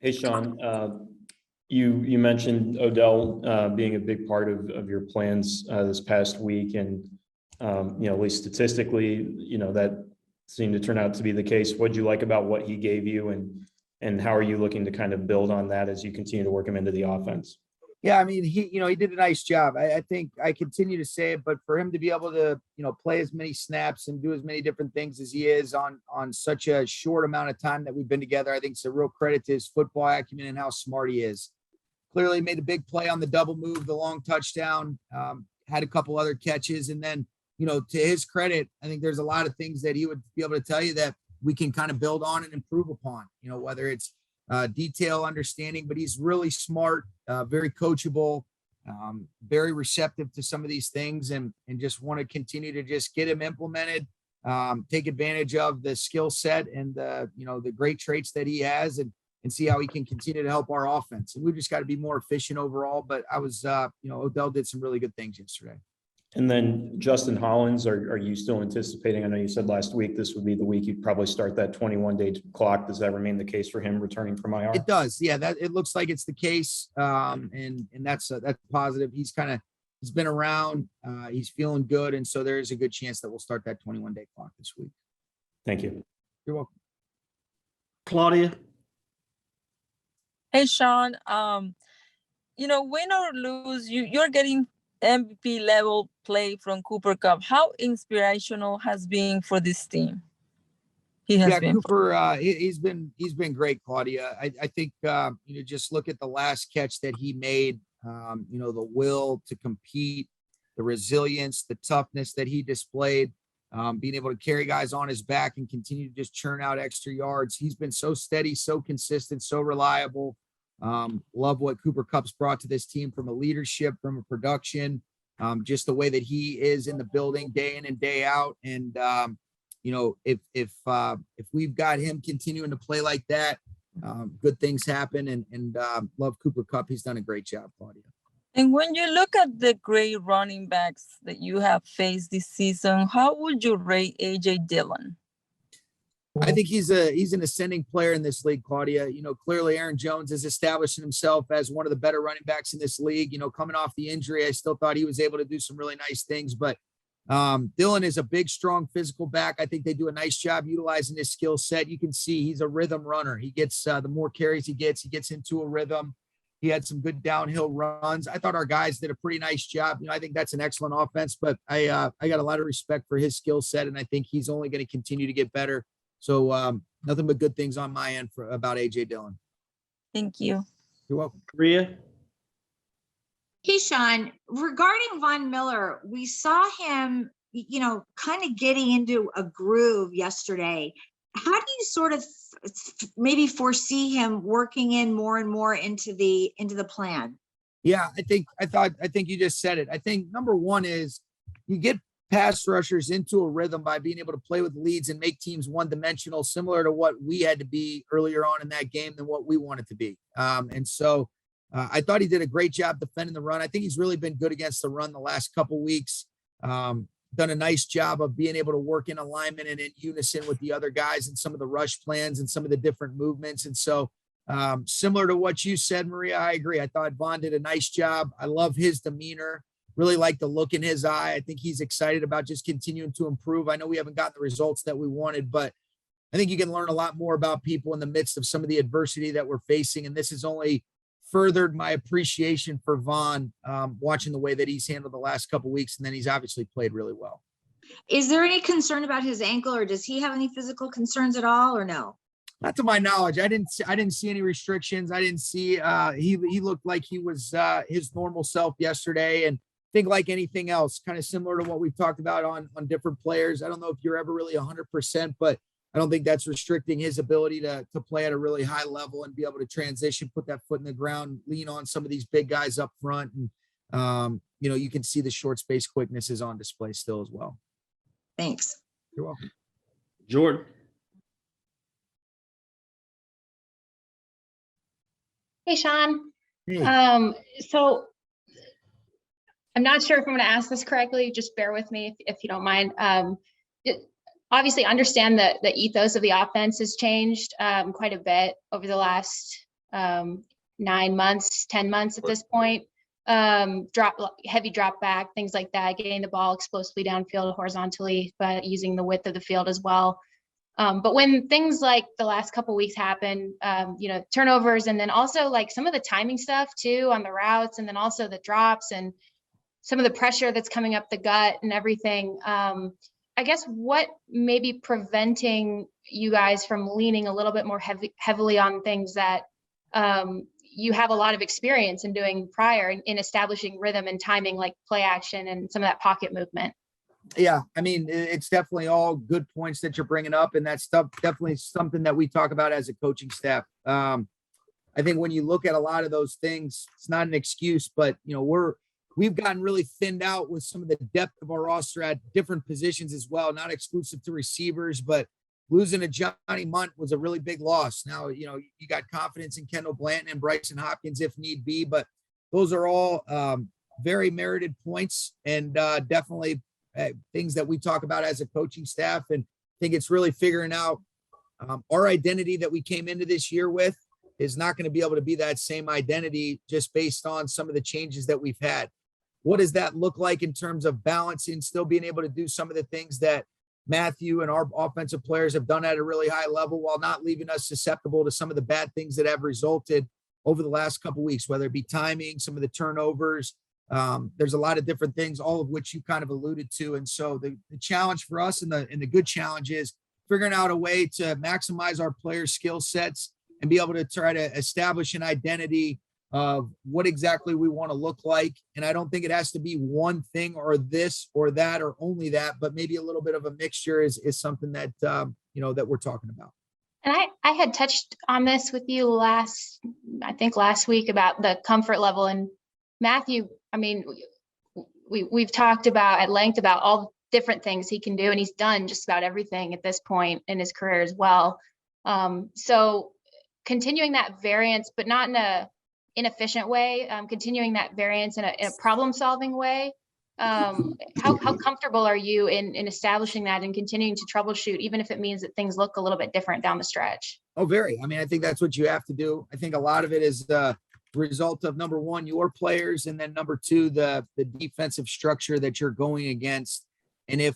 Hey, Sean, you mentioned Odell being a big part of your plans this past week, and at least statistically, that seemed to turn out to be the case. What did you like about what he gave you, and how are you looking to kind of build on that as you continue to work him into the offense? Yeah, I mean, he did a nice job. I think I continue to say it, but for him to be able to, play as many snaps and do as many different things as he is on such a short amount of time that we've been together, I think it's a real credit to his football acumen and how smart he is. Clearly made a big play on the double move, the long touchdown, had a couple other catches. And then, to his credit, I think there's a lot of things that he would be able to tell you that we can kind of build on and improve upon, whether it's detail understanding, but he's really smart, very coachable, very receptive to some of these things, and just want to continue to just get him implemented, take advantage of the skill set and the great traits that he has, and see how he can continue to help our offense. And we've just got to be more efficient overall. But I was, Odell did some really good things yesterday. And then Justin Hollins, are you still anticipating? I know you said last week this would be the week you'd probably start that 21-day clock. Does that remain the case for him returning from IR? It does. Yeah, that it looks like it's the case. And that's positive. He's been around. He's feeling good, and so there is a good chance that we'll start that 21-day clock this week. Thank you. You're welcome. Claudia. Hey, Sean. Win or lose, you're getting MVP level play from Cooper Kupp. How inspirational has been for this team? He has been. Cooper, he's been great, Claudia. I think just look at the last catch that he made. The will to compete, the resilience, the toughness that he displayed, being able to carry guys on his back and continue to just churn out extra yards. He's been so steady, so consistent, so reliable. Love what Cooper Kupp's brought to this team from a leadership, from a production, just the way that he is in the building day in and day out. And, if we've got him continuing to play like that, good things happen, and love Cooper Kupp. He's done a great job, Claudia. And when you look at the great running backs that you have faced this season, how would you rate A.J. Dillon? I think he's an ascending player in this league, Claudia. Clearly Aaron Jones is establishing himself as one of the better running backs in this league. Coming off the injury, I still thought he was able to do some really nice things, but Dillon is a big, strong physical back. I think they do a nice job utilizing his skill set. You can see he's a rhythm runner. He gets the more carries he gets into a rhythm. He had some good downhill runs. I thought our guys did a pretty nice job. I think that's an excellent offense, but I got a lot of respect for his skill set, and I think he's only going to continue to get better. So nothing but good things on my end about A.J. Dillon. Thank you. You're welcome. Rhea. Hey, Sean, regarding Von Miller, we saw him, kind of getting into a groove yesterday. How do you sort of maybe foresee him working in more and more into the plan? Yeah, I think you just said it. I think number one is you get pass rushers into a rhythm by being able to play with leads and make teams one-dimensional, similar to what we had to be earlier on in that game than what we wanted to be. And so I thought he did a great job defending the run. I think he's really been good against the run the last couple weeks. Done a nice job of being able to work in alignment and in unison with the other guys and some of the rush plans and some of the different movements. And so similar to what you said, Maria, I agree. I thought Von did a nice job. I love his demeanor. Really like the look in his eye. I think he's excited about just continuing to improve. I know we haven't gotten the results that we wanted, but I think you can learn a lot more about people in the midst of some of the adversity that we're facing. And this has only furthered my appreciation for Von, watching the way that he's handled the last couple of weeks. And then he's obviously played really well. Is there any concern about his ankle, or does he have any physical concerns at all, or no? Not to my knowledge. I didn't see any restrictions. I didn't see, he looked like he was his normal self yesterday. And think like anything else, kind of similar to what we've talked about on different players. I don't know if you're ever really 100%, but I don't think that's restricting his ability to play at a really high level and be able to transition, put that foot in the ground, lean on some of these big guys up front. And, you can see the short space quickness is on display still as well. Thanks. You're welcome. Jordan. Hey, Sean. Hey. So I'm not sure if I'm going to ask this correctly. Just bear with me if you don't mind. Obviously, understand that the ethos of the offense has changed quite a bit over the last 9 months, 10 months at this point. Heavy drop back, things like that, getting the ball explosively downfield horizontally, but using the width of the field as well. But when things like the last couple weeks happen, turnovers, and then also like some of the timing stuff too on the routes, and then also the drops and some of the pressure that's coming up the gut and everything. I guess what may be preventing you guys from leaning a little bit more heavily on things that you have a lot of experience in doing prior in establishing rhythm and timing, like play action and some of that pocket movement? Yeah, I mean, it's definitely all good points that you're bringing up, and that's stuff definitely something that we talk about as a coaching staff. I think when you look at a lot of those things, it's not an excuse, but we've gotten really thinned out with some of the depth of our roster at different positions as well, not exclusive to receivers, but losing a Johnny Munt was a really big loss. Now, you got confidence in Kendall Blanton and Bryson Hopkins if need be, but those are all very merited points and definitely things that we talk about as a coaching staff. And I think it's really figuring out our identity that we came into this year with is not going to be able to be that same identity just based on some of the changes that we've had. What does that look like in terms of balancing, still being able to do some of the things that Matthew and our offensive players have done at a really high level while not leaving us susceptible to some of the bad things that have resulted over the last couple of weeks, whether it be timing, some of the turnovers. There's a lot of different things, all of which you kind of alluded to. And so the challenge for us and the good challenge is figuring out a way to maximize our players' skill sets and be able to try to establish an identity of what exactly we want to look like. And I don't think it has to be one thing or this or that or only that, but maybe a little bit of a mixture is something that, that we're talking about. And I had touched on this with you last week about the comfort level. And Matthew, I mean, we've talked about at length about all different things he can do, and he's done just about everything at this point in his career as well. So continuing that variance, but not in a inefficient way, continuing that variance in a problem-solving way. How comfortable are you in establishing that and continuing to troubleshoot, even if it means that things look a little bit different down the stretch? Oh, very. I mean, I think that's what you have to do. I think a lot of it is the result of, number one, your players, and then number two, the defensive structure that you're going against. And if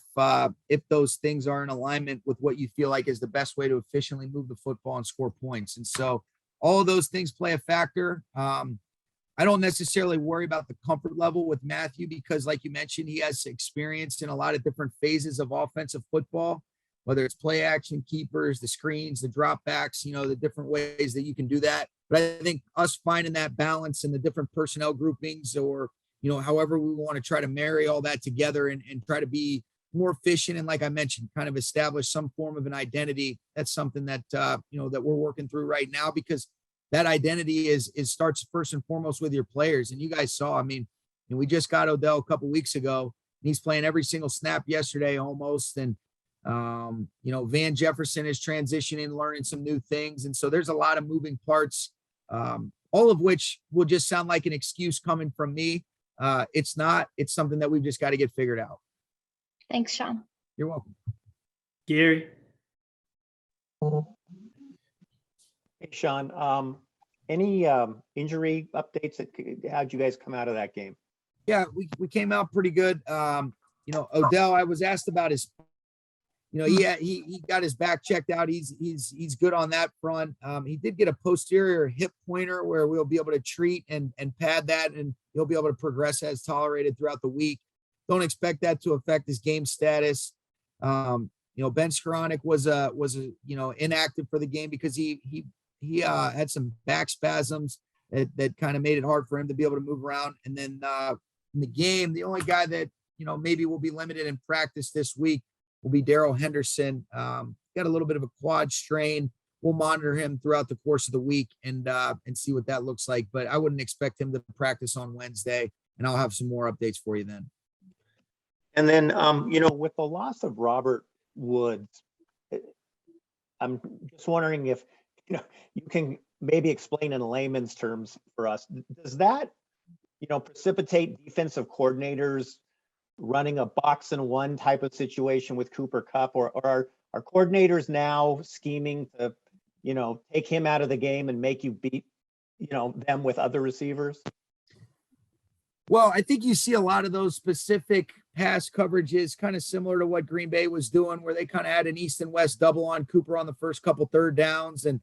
those things are in alignment with what you feel like is the best way to efficiently move the football and score points. And so all of those things play a factor. I don't necessarily worry about the comfort level with Matthew because, like you mentioned, he has experience in a lot of different phases of offensive football, whether it's play action, keepers, the screens, the dropbacks, the different ways that you can do that. But I think us finding that balance in the different personnel groupings or, however we want to try to marry all that together and try to be more efficient. And like I mentioned, kind of establish some form of an identity. That's something that, that we're working through right now, because that identity is starts first and foremost with your players. And you guys saw, I mean, we just got Odell a couple weeks ago, and he's playing every single snap yesterday almost. And, Van Jefferson is transitioning, learning some new things. And so there's a lot of moving parts, all of which will just sound like an excuse coming from me. It's not. It's something that we've just got to get figured out. Thanks, Sean. You're welcome. Gary. Hey, Sean, any injury updates? How'd you guys come out of that game? Yeah, we came out pretty good. Odell, I was asked about his, he got his back checked out. He's good on that front. He did get a posterior hip pointer where we'll be able to treat and pad that, and he'll be able to progress as tolerated throughout the week. Don't expect that to affect his game status. Ben Skowronek was inactive for the game because he had some back spasms that kind of made it hard for him to be able to move around. And then in the game, the only guy that, maybe will be limited in practice this week will be Darrell Henderson. Got a little bit of a quad strain. We'll monitor him throughout the course of the week and see what that looks like. But I wouldn't expect him to practice on Wednesday, and I'll have some more updates for you then. And then, with the loss of Robert Woods, I'm just wondering if, you can maybe explain in layman's terms for us. Does that, precipitate defensive coordinators running a box and one type of situation with Cooper Kupp, or are coordinators now scheming to, take him out of the game and make you beat them with other receivers? Well, I think you see a lot of those specific pass coverages, kind of similar to what Green Bay was doing, where they kind of had an east and west double on Cooper on the first couple third downs. And,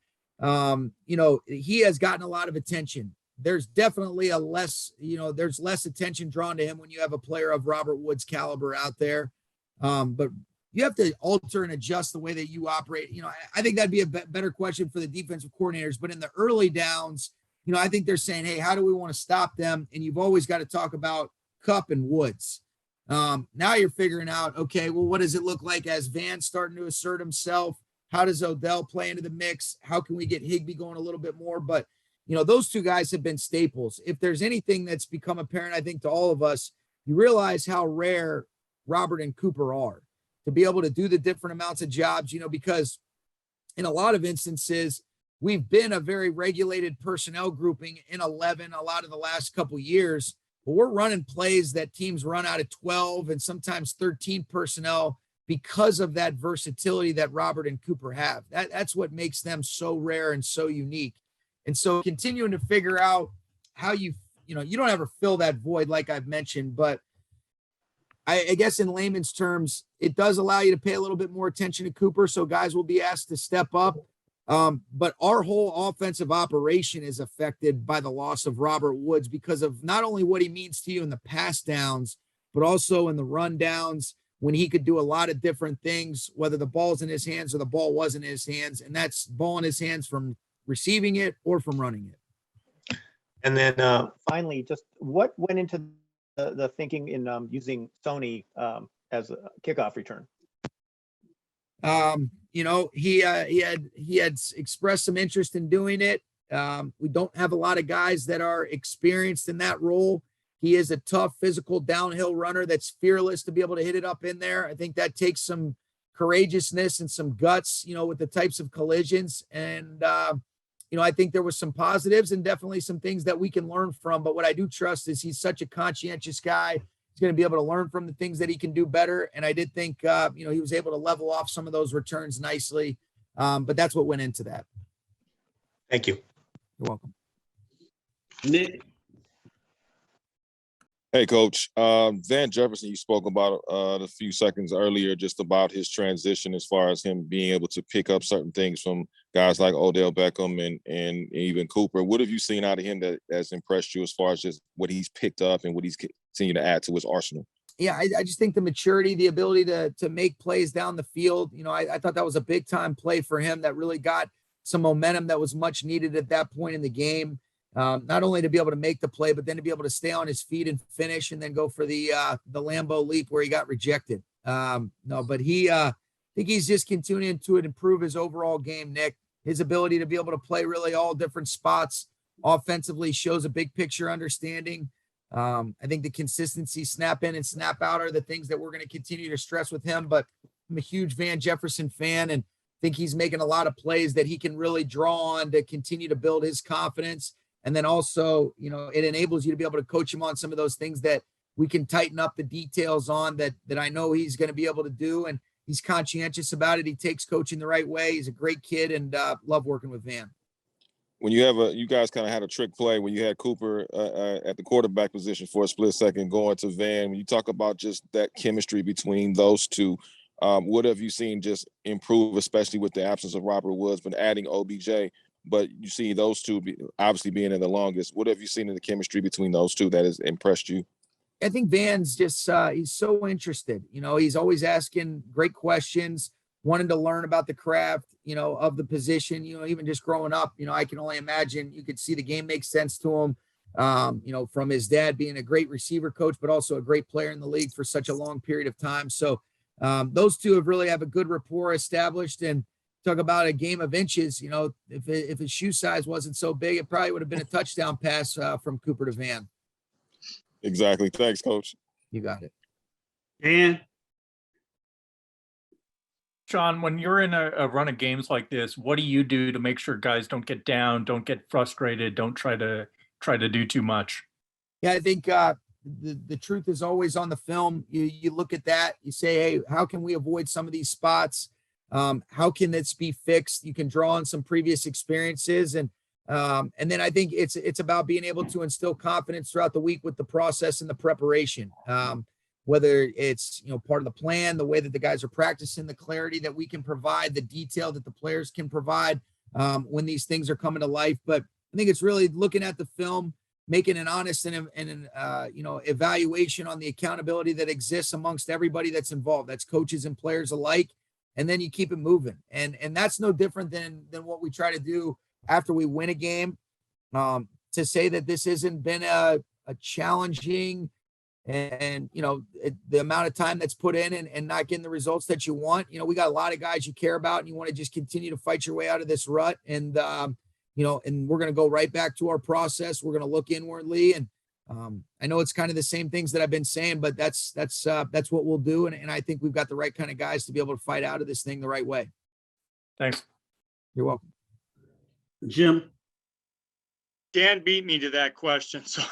he has gotten a lot of attention. There's definitely there's less attention drawn to him when you have a player of Robert Woods' caliber out there. But you have to alter and adjust the way that you operate. I think that'd be a better question for the defensive coordinators. But in the early downs, I think they're saying, hey, how do we want to stop them? And you've always got to talk about Kupp and Woods. Now you're figuring out, okay, well, what does it look like as Van's starting to assert himself? How does Odell play into the mix? How can we get Higbee going a little bit more? But, those two guys have been staples. If there's anything that's become apparent, I think, to all of us, you realize how rare Robert and Cooper are to be able to do the different amounts of jobs, because in a lot of instances, we've been a very regulated personnel grouping in 11 a lot of the last couple of years, but we're running plays that teams run out of 12 and sometimes 13 personnel because of that versatility that Robert and Cooper have. That's what makes them so rare and so unique. And so continuing to figure out how you don't ever fill that void, like I've mentioned, but I guess in layman's terms, it does allow you to pay a little bit more attention to Cooper. So guys will be asked to step up. But our whole offensive operation is affected by the loss of Robert Woods because of not only what he means to you in the pass downs, but also in the run downs when he could do a lot of different things, whether the ball's in his hands or the ball wasn't in his hands. And that's ball in his hands from receiving it or from running it. And then finally, just what went into the thinking in using Sony as a kickoff return? He had expressed some interest in doing it. We don't have a lot of guys that are experienced in that role. He is a tough physical downhill runner that's fearless to be able to hit it up in there. I think that takes some courageousness and some guts, with the types of collisions. And, I think there was some positives and definitely some things that we can learn from. But what I do trust is he's such a conscientious guy. He's going to be able to learn from the things that he can do better. And I did think, he was able to level off some of those returns nicely. But that's what went into that. Thank you. You're welcome. Nick, Hey, Coach. Van Jefferson, you spoke about a few seconds earlier, just about his transition as far as him being able to pick up certain things from guys like Odell Beckham and even Cooper. What have you seen out of him that has impressed you as far as just what he's picked up and what he's continued to add to his arsenal? Yeah, I just think the maturity, the ability to make plays down the field. I thought that was a big time play for him that really got some momentum that was much needed at that point in the game. Not only to be able to make the play, but then to be able to stay on his feet and finish and then go for the Lambeau leap where he got rejected. But I think he's just continuing to improve his overall game, Nick. His ability to be able to play really all different spots offensively shows a big picture understanding. I think the consistency, snap in and snap out are the things that we're going to continue to stress with him. But I'm a huge Van Jefferson fan and think he's making a lot of plays that he can really draw on to continue to build his confidence. And then also, it enables you to be able to coach him on some of those things that we can tighten up the details on that I know he's going to be able to do. And he's conscientious about it. He takes coaching the right way. He's a great kid and love working with Van. When you guys kind of had a trick play when you had Cooper at the quarterback position for a split second going to Van, when you talk about just that chemistry between those two, what have you seen just improve, especially with the absence of Robert Woods, but adding OBJ? But you see those two obviously being in the longest. What have you seen in the chemistry between those two that has impressed you? I think Van's just, he's so interested. He's always asking great questions, wanting to learn about the craft, of the position, even just growing up, I can only imagine you could see the game make sense to him, from his dad being a great receiver coach, but also a great player in the league for such a long period of time. So those two have a good rapport established. And talk about a game of inches, if his shoe size wasn't so big, it probably would have been a touchdown pass from Cooper to Van. Exactly. Thanks, Coach. You got it. Dan, Sean, when you're in a run of games like this, what do you do to make sure guys don't get down, don't get frustrated, don't try to do too much? Yeah, I think the truth is always on the film. You look at that, you say, hey, how can we avoid some of these spots? How can this be fixed? You can draw on some previous experiences. And And then I think it's about being able to instill confidence throughout the week with the process and the preparation. Whether it's, part of the plan, the way that the guys are practicing, the clarity that we can provide, the detail that the players can provide when these things are coming to life. But I think it's really looking at the film, making an honest and an evaluation on the accountability that exists amongst everybody that's involved. That's coaches and players alike. And then you keep it moving. And that's no different than what we try to do after we win a game. To say that this hasn't been a challenging and the amount of time that's put in and not getting the results that you want. We got a lot of guys you care about, and you want to just continue to fight your way out of this rut. And and we're going to go right back to our process. We're going to look inwardly. And I know it's kind of the same things that I've been saying, but that's what we'll do. And I think we've got the right kind of guys to be able to fight out of this thing the right way. Thanks. You're welcome. Jim. Dan beat me to that question, so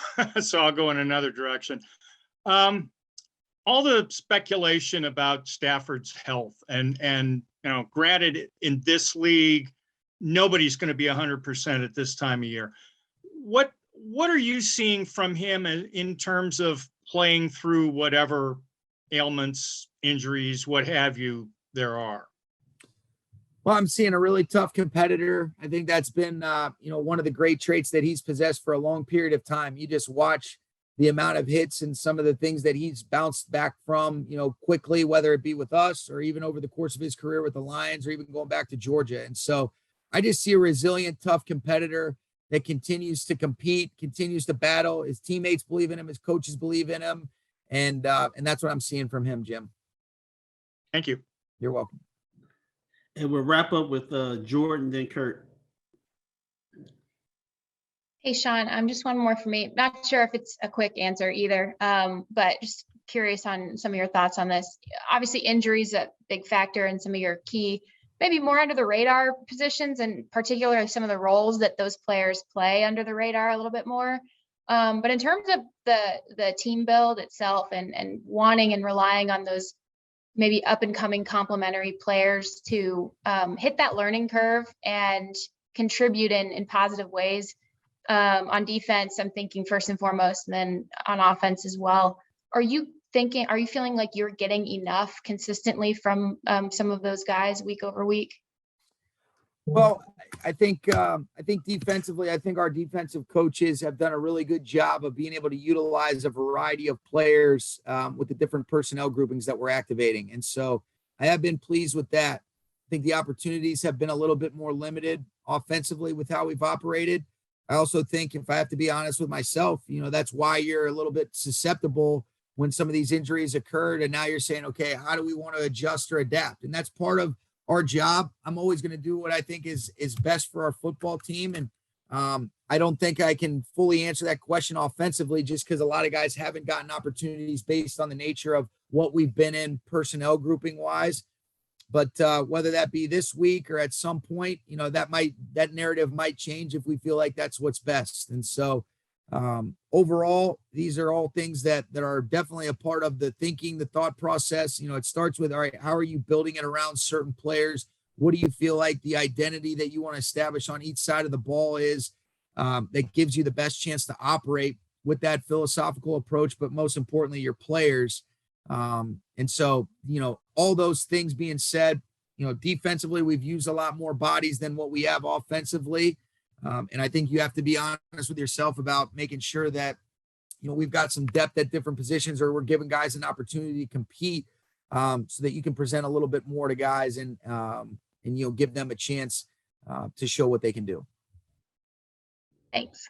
I'll go in another direction. All the speculation about Stafford's health and granted in this league, nobody's going to be 100% at this time of year. What are you seeing from him in terms of playing through whatever ailments, injuries, what have you there are? Well, I'm seeing a really tough competitor. I think that's been, one of the great traits that he's possessed for a long period of time. You just watch the amount of hits and some of the things that he's bounced back from, quickly, whether it be with us or even over the course of his career with the Lions or even going back to Georgia. And so I just see a resilient, tough competitor that continues to compete, continues to battle. His teammates believe in him. His coaches believe in him. And that's what I'm seeing from him, Jim. Thank you. You're welcome. And we'll wrap up with Jordan, then Kurt. Hey, Sean, just one more for me. Not sure if it's a quick answer either, but just curious on some of your thoughts on this. Obviously, injuries a big factor in some of your key, maybe more under the radar positions, and particularly some of the roles that those players play under the radar a little bit more. But in terms of the team build itself and wanting and relying on those maybe up and coming complementary players to hit that learning curve and contribute in positive ways. On defense, I'm thinking first and foremost, and then on offense as well. Are you feeling like you're getting enough consistently from some of those guys week over week? Well, I think defensively, I think our defensive coaches have done a really good job of being able to utilize a variety of players with the different personnel groupings that we're activating. And so I have been pleased with that. I think the opportunities have been a little bit more limited offensively with how we've operated. I also think, if I have to be honest with myself, that's why you're a little bit susceptible when some of these injuries occurred. And now you're saying, okay, how do we want to adjust or adapt? And that's part of our job. I'm always going to do what I think is best for our football team. And I don't think I can fully answer that question offensively, just because a lot of guys haven't gotten opportunities based on the nature of what we've been in personnel grouping wise. But whether that be this week or at some point, that narrative might change if we feel like that's what's best. And so overall, these are all things that are definitely a part of the thinking, the thought process. It starts with, all right, how are you building it around certain players? What do you feel like the identity that you want to establish on each side of the ball is that gives you the best chance to operate with that philosophical approach, but most importantly, your players. And so, all those things being said, defensively, we've used a lot more bodies than what we have offensively. And I think you have to be honest with yourself about making sure that, we've got some depth at different positions, or we're giving guys an opportunity to compete so that you can present a little bit more to guys and give them a chance to show what they can do. Thanks.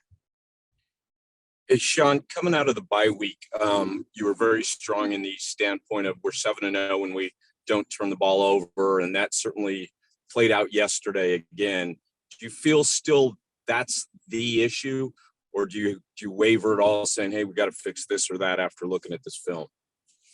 Hey, Sean, coming out of the bye week, you were very strong in the standpoint of we're 7-0 and we don't turn the ball over, and that certainly played out yesterday again. Do you feel still that's the issue, or do you waver at all, saying, hey, we got to fix this or that after looking at this film?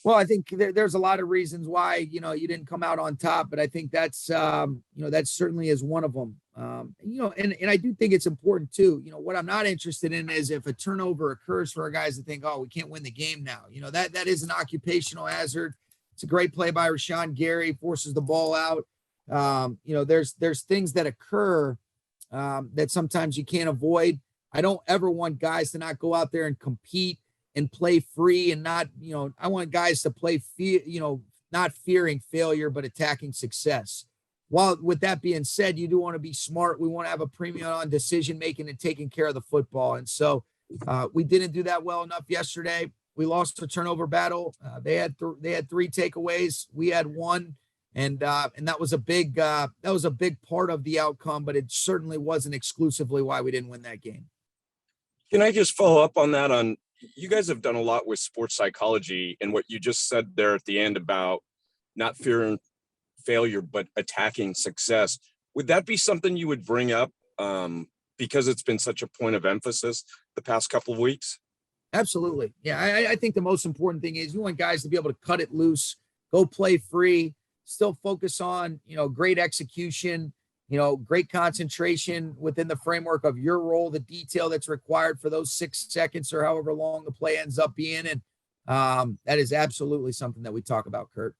Well, I think there's a lot of reasons why, you didn't come out on top, but I think that's, that certainly is one of them. And I do think it's important too. What I'm not interested in is if a turnover occurs for our guys to think, oh, we can't win the game now. That is an occupational hazard. It's a great play by Rashawn Gary, forces the ball out. There's things that occur that sometimes you can't avoid. I don't ever want guys to not go out there and compete and play free and not, I want guys to play, not fearing failure, but attacking success. While with that being said, you do want to be smart. We want to have a premium on decision-making and taking care of the football. And so we didn't do that well enough yesterday. We lost the turnover battle. They had 3 takeaways. We had 1. And that was a big part of the outcome, but it certainly wasn't exclusively why we didn't win that game. Can I just follow up on that? You guys have done a lot with sports psychology, and what you just said there at the end about not fearing failure, but attacking success. Would that be something you would bring up because it's been such a point of emphasis the past couple of weeks? Absolutely. Yeah. I think the most important thing is you want guys to be able to cut it loose, go play free, still focus on, great execution, great concentration within the framework of your role, the detail that's required for those 6 seconds or however long the play ends up being. And that is absolutely something that we talk about, Kurt.